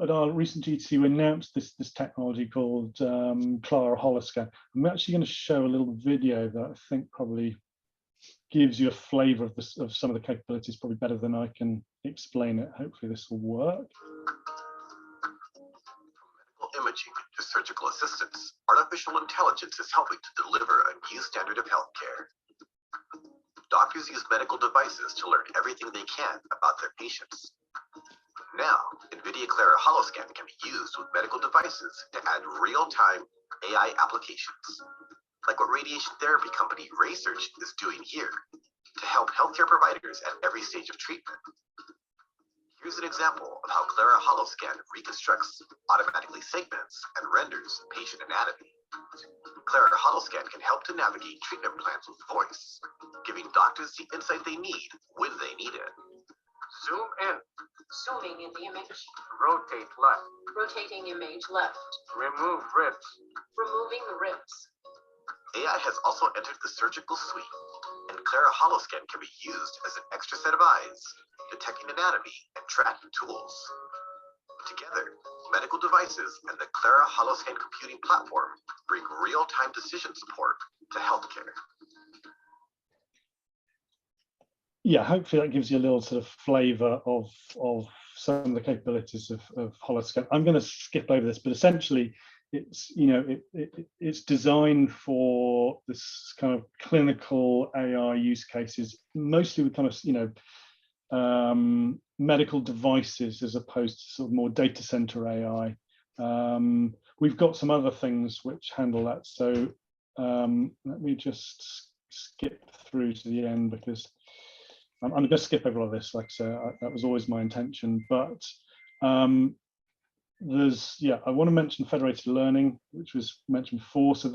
at our recent GTC. We announced this technology called Clara Holoscan. I'm actually going to show a little video that I think probably gives you a flavour of this, of some of the capabilities, probably better than I can explain it. Hopefully this will work. From imaging to surgical assistance, artificial intelligence is helping to deliver a new standard of healthcare. Doctors use medical devices to learn everything they can about their patients. Now, Nvidia Clara Holoscan can be used with medical devices to add real-time AI applications, like what radiation therapy company Research is doing here to help healthcare providers at every stage of treatment. Here's an example of how Clara Holoscan reconstructs, automatically segments, and renders patient anatomy. Clara Holoscan can help to navigate treatment plans with voice, giving doctors the insight they need when they need it. Zoom in. Zooming in the image. Rotate left. Rotating image left. Remove ribs. Removing the ribs. AI has also entered the surgical suite, and Clara Holoscan can be used as an extra set of eyes, detecting anatomy and tracking tools. Together, medical devices and the Clara Holoscan computing platform bring real-time decision support to healthcare. Yeah, hopefully that gives you a little sort of flavour of some of the capabilities of Holoscan. I'm going to skip over this, but essentially, it's it's designed for this kind of clinical AI use cases, mostly with kind of medical devices as opposed to sort of more data center AI. We've got some other things which handle that. So let me just skip through to the end because I'm going to skip over all this. Like I say, that was always my intention. But I want to mention federated learning, which was mentioned before. So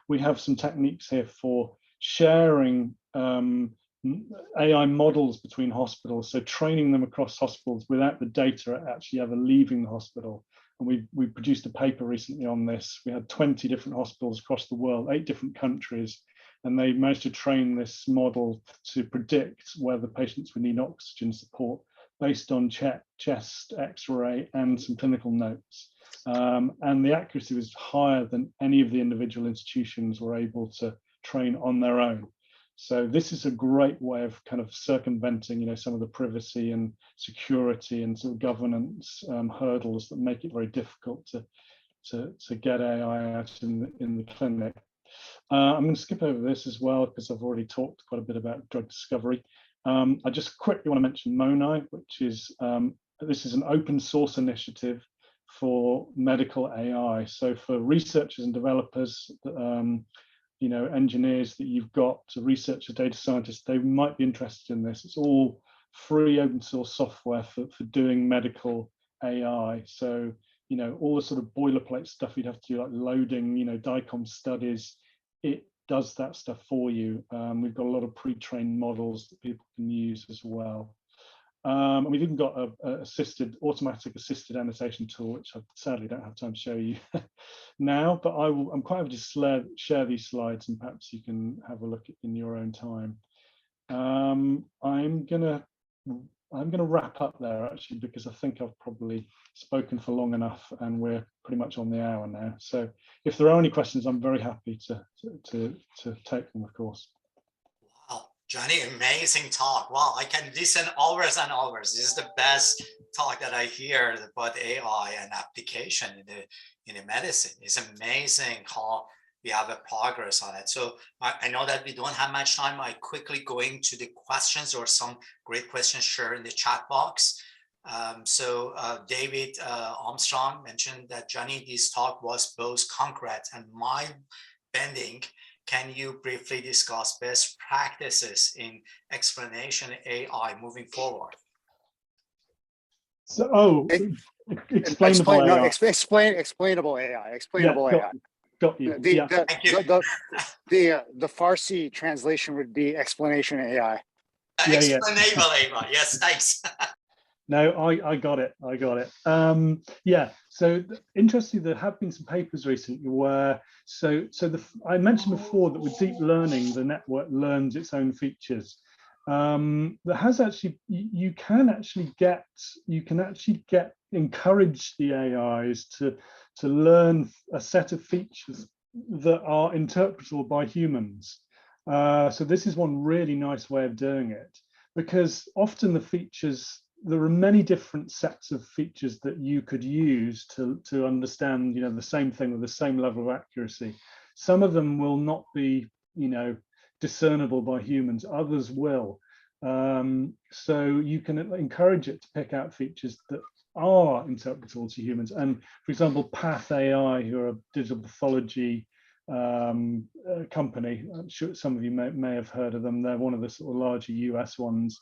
we have some techniques here for sharing AI models between hospitals, so training them across hospitals without the data actually ever leaving the hospital. And we produced a paper recently on this. We had 20 different hospitals across the world, 8 different countries, and they managed to train this model to predict whether patients would need oxygen support based on chest X-ray and some clinical notes. And the accuracy was higher than any of the individual institutions were able to train on their own. So this is a great way of kind of circumventing, some of the privacy and security and sort of governance hurdles that make it very difficult to get AI out in the clinic. I'm going to skip over this as well because I've already talked quite a bit about drug discovery. I just quickly want to mention MONI, which is this is an open source initiative for medical AI. So for researchers and developers, engineers that you've got, researchers, data scientists, they might be interested in this. It's all free open source software for doing medical AI. So, all the sort of boilerplate stuff you'd have to do, like loading, DICOM studies, it does that stuff for you. We've got a lot of pre-trained models that people can use as well. And we've even got a automatic assisted annotation tool, which I sadly don't have time to show you now, but I'm quite happy to share these slides and perhaps you can have a look in your own time. I'm gonna wrap up there actually, because I think I've probably spoken for long enough and we're pretty much on the hour now. So if there are any questions, I'm very happy to take them, of course. Wow, Jonny, amazing talk. Wow, I can listen hours and hours. This is the best talk that I hear about AI and application in the medicine. It's amazing how we have a progress on it. So I know that we don't have much time. I quickly go into the questions or some great questions shared in the chat box. David Armstrong mentioned that, Jonny, this talk was both concrete and mind-bending. Can you briefly discuss best practices in explanation AI moving forward? So, explainable AI. No, explainable AI. Explainable AI. Got you. The Farsi translation would be explanation AI. Explainable AI. Yes, thanks. No, I got it. Yeah. So interestingly, there have been some papers recently where I mentioned before that with deep learning, the network learns its own features. that has actually, you can actually get encourage the AIs to learn a set of features that are interpretable by humans. So this is one really nice way of doing it, because often the features, there are many different sets of features that you could use to understand, you know, the same thing with the same level of accuracy. Some of them will not be, you know, discernible by humans, others will. So you can encourage it to pick out features that are interpretable to humans. And for example, Path AI, who are a digital pathology company, I'm sure some of you may have heard of them. They're one of the sort of larger US ones.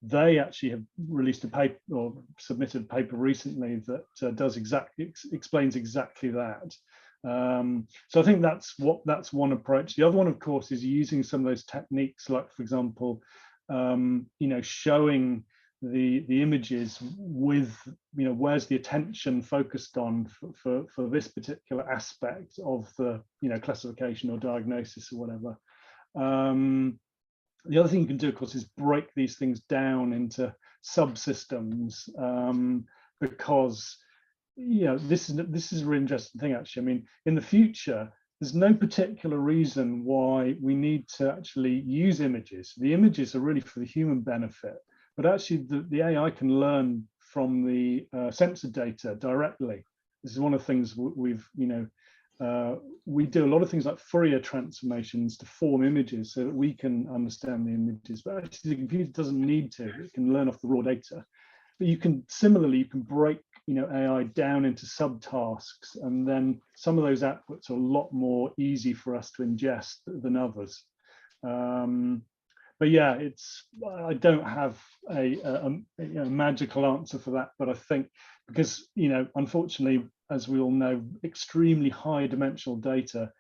They actually have released a paper or submitted a paper recently that explains exactly that. So I think that's one approach. The other one, of course, is using some of those techniques, like, for example, you know, showing the images with, you know, where's the attention focused on for this particular aspect of the, you know, classification or diagnosis or whatever. The other thing you can do, of course, is break these things down into subsystems, because, you know, this is a really interesting thing, actually. I mean, in the future, there's no particular reason why we need to actually use images. The images are really for the human benefit, but actually the AI can learn from the sensor data directly. This is one of the things we've, you know, we do a lot of things like Fourier transformations to form images so that we can understand the images, but actually the computer doesn't need to. It can learn off the raw data. But you can similarly, you can break, you know, AI down into subtasks, and then some of those outputs are a lot more easy for us to ingest than others. But yeah, I don't have a magical answer for that, but I think because, you know, unfortunately, as we all know, extremely high dimensional data,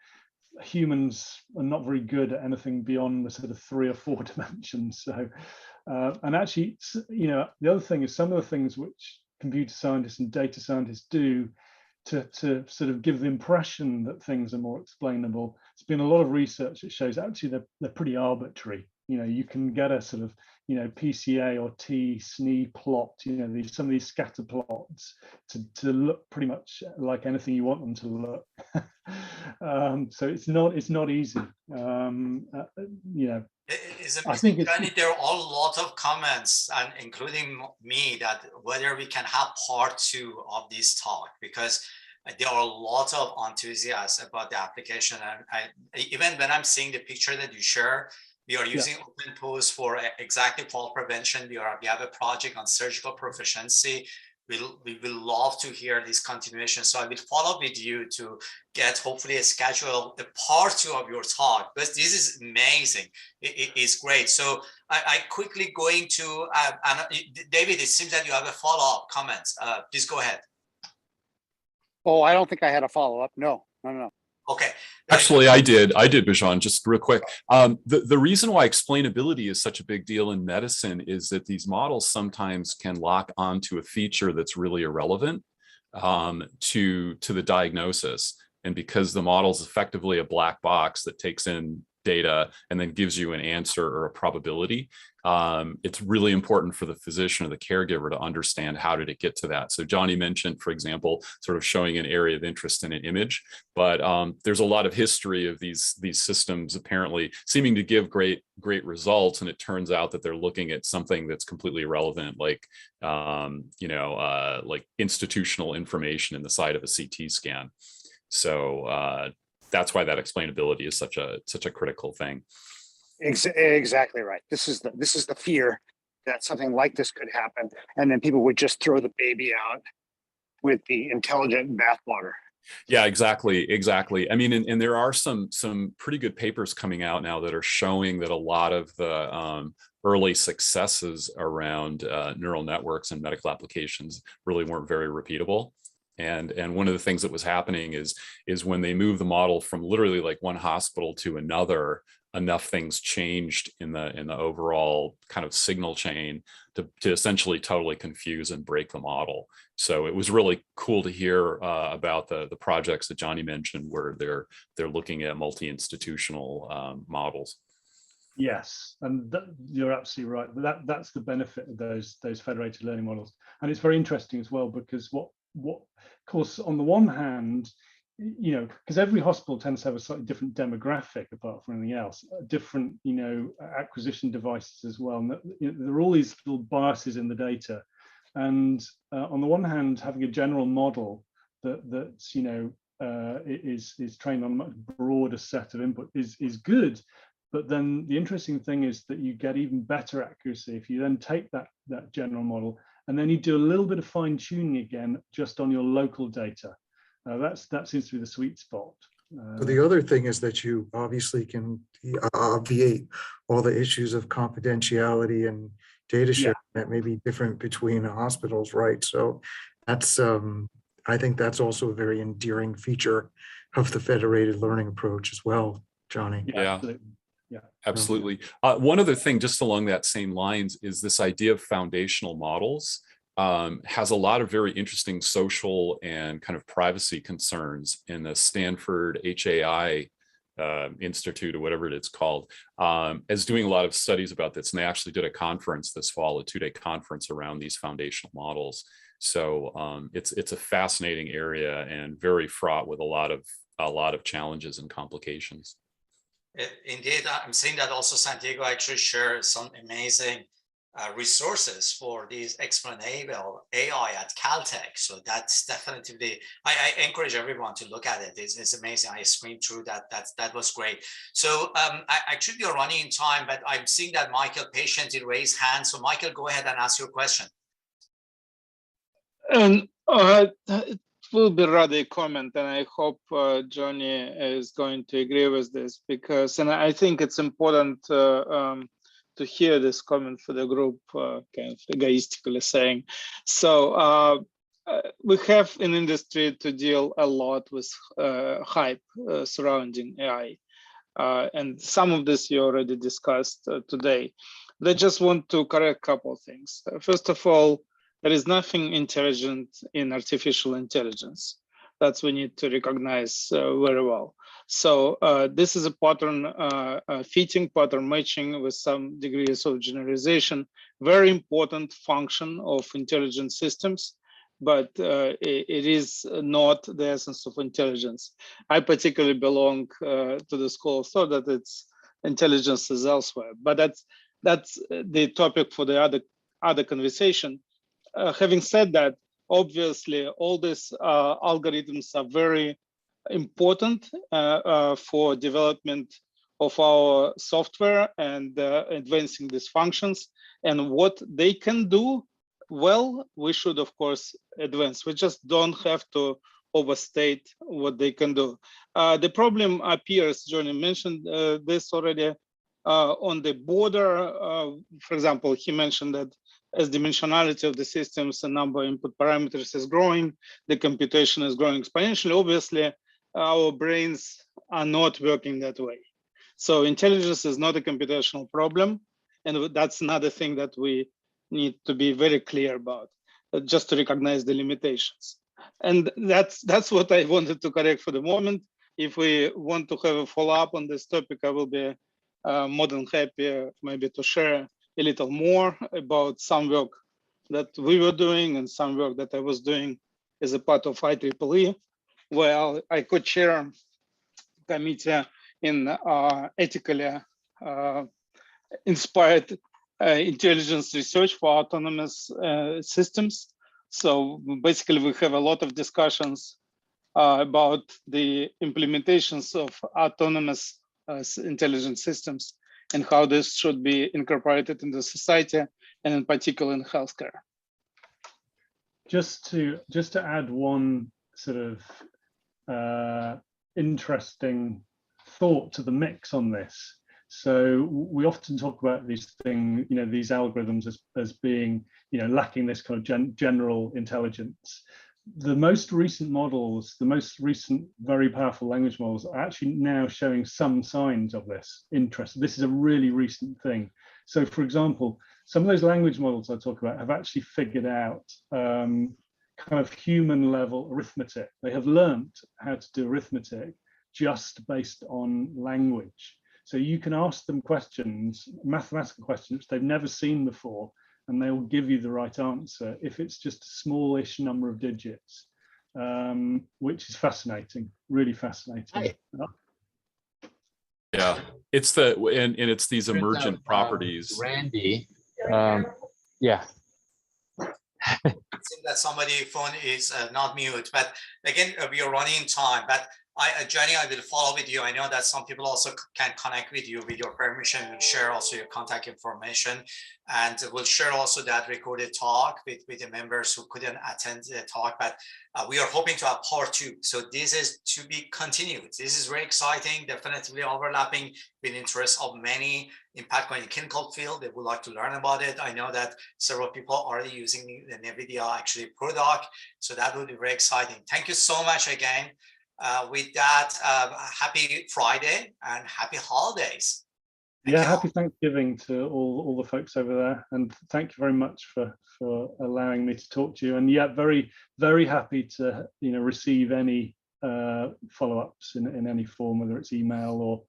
humans are not very good at anything beyond the sort of 3 or 4 dimensions. So, and actually, you know, the other thing is some of the things which computer scientists and data scientists do to sort of give the impression that things are more explainable. There's been a lot of research that shows actually they're pretty arbitrary. You know, you can get a sort of, you know, PCA or SNE plot, you know, some of these scatter plots to look pretty much like anything you want them to look. So it's not easy. You know, It's I think amazing, Jonny. There are a lot of comments, and including me, that whether we can have part 2 of this talk, because there are a lot of enthusiasts about the application. And even when I'm seeing the picture that you share, we are using OpenPose for exactly fall prevention. We have a project on surgical proficiency. We will love to hear this continuation. So I will follow up with you to get hopefully a part 2 of your talk, because this is amazing. It's great. So I quickly going to, David, it seems that you have a follow-up comment. Please go ahead. Oh, I don't think I had a follow-up. No. Okay. Actually, I did, Bijan, just real quick. The reason why explainability is such a big deal in medicine is that these models sometimes can lock onto a feature that's really irrelevant to the diagnosis. And because the model's effectively a black box that takes in data and then gives you an answer or a probability, it's really important for the physician or the caregiver to understand how did it get to that. So Jonny mentioned, for example, sort of showing an area of interest in an image, but there's a lot of history of these systems apparently seeming to give great results, and it turns out that they're looking at something that's completely irrelevant, like like institutional information in the side of a CT scan. So that's why that explainability is such a critical thing. Exactly right. This is the fear that something like this could happen, and then people would just throw the baby out with the intelligent bathwater. Yeah, exactly. I mean, and there are some pretty good papers coming out now that are showing that a lot of the early successes around neural networks and medical applications really weren't very repeatable. And one of the things that was happening is when they moved the model from literally like one hospital to another, enough things changed in the overall kind of signal chain to essentially totally confuse and break the model. So it was really cool to hear about the projects that Jonny mentioned, where they're looking at multi-institutional models. Yes, and you're absolutely right. That's the benefit of those federated learning models, and it's very interesting as well because what of course on the one hand, because every hospital tends to have a slightly different demographic apart from anything else, different acquisition devices as well. And there are all these little biases in the data, and on the one hand, having a general model that's is trained on a much broader set of input is good. But then the interesting thing is that you get even better accuracy if you then take that general model and then you do a little bit of fine tuning again just on your local data. That seems to be the sweet spot. But the other thing is that you obviously can obviate all the issues of confidentiality and data sharing that may be different between hospitals, right? So that's I think that's also a very endearing feature of the federated learning approach as well, Johnny. Yeah. Absolutely. Yeah, absolutely. One other thing, just along that same lines, is this idea of foundational models has a lot of very interesting social and kind of privacy concerns. In the Stanford HAI Institute, or whatever it's called, is doing a lot of studies about this. And they actually did a conference this fall, a 2-day conference around these foundational models. So it's a fascinating area and very fraught with a lot of challenges and complications. Indeed, I'm seeing that also Santiago actually shares some amazing resources for these explainable AI at Caltech. So that's definitely, I encourage everyone to look at it. It's amazing. I screened through that. That was great. So actually we're running in time, but I'm seeing that Michael patiently raised hand. So Michael, go ahead and ask your question. And it will be rather a comment, and I hope Jonny is going to agree with this, because, and I think it's important to hear this comment for the group, kind of egoistically saying. So we have in industry to deal a lot with hype surrounding AI. And some of this you already discussed today. I just want to correct a couple of things. First of all, there is nothing intelligent in artificial intelligence. That's we need to recognize very well. So this is a pattern fitting, pattern matching with some degrees of generalization, very important function of intelligent systems, but it is not the essence of intelligence. I particularly belong to the school of thought that it's intelligence is elsewhere, but that's the topic for the other conversation. Having said that, obviously, all these algorithms are very important for development of our software and advancing these functions. And what they can do, well, we should, of course, advance. We just don't have to overstate what they can do. The problem appears, Jonny mentioned this already, on the border. For example, he mentioned that as dimensionality of the systems, the number of input parameters is growing, the computation is growing exponentially. Obviously, our brains are not working that way. So intelligence is not a computational problem. And that's another thing that we need to be very clear about, just to recognize the limitations. And that's what I wanted to correct for the moment. If we want to have a follow-up on this topic, I will be more than happy maybe to share a little more about some work that we were doing and some work that I was doing as a part of IEEE, where I co-chair committee in ethically inspired intelligence research for autonomous systems. So basically we have a lot of discussions about the implementations of autonomous intelligent systems and how this should be incorporated in the society and in particular in healthcare. Just to add one sort of interesting thought to the mix on this. So we often talk about these things, these algorithms as being, lacking this kind of general intelligence. The most recent models, the most recent very powerful language models are actually now showing some signs of this interest. This is a really recent thing. So for example, some of those language models I talk about have actually figured out kind of human level arithmetic. They have learned how to do arithmetic just based on language. So you can ask them questions, mathematical questions, which they've never seen before, and they will give you the right answer if it's just a smallish number of digits, which is fascinating, really fascinating. Yeah, it's the and it's these emergent properties. Randy, yeah. It seems that somebody's phone is not mute, but again, we are running time. But Jonny, I will follow with you. I know that some people also can connect with you with your permission. We'll share also your contact information, and we'll share also that recorded talk with the members who couldn't attend the talk. But we are hoping to have part 2. So this is to be continued. This is very exciting, definitely overlapping with interest of many impact in the clinical field. They would like to learn about it. I know that several people are already using the Nvidia actually product. So that would be very exciting. Thank you so much again. With that, happy Friday and happy holidays. Happy Thanksgiving to all the folks over there, and thank you very much for allowing me to talk to you. And very, very happy to receive any follow-ups in any form, whether it's email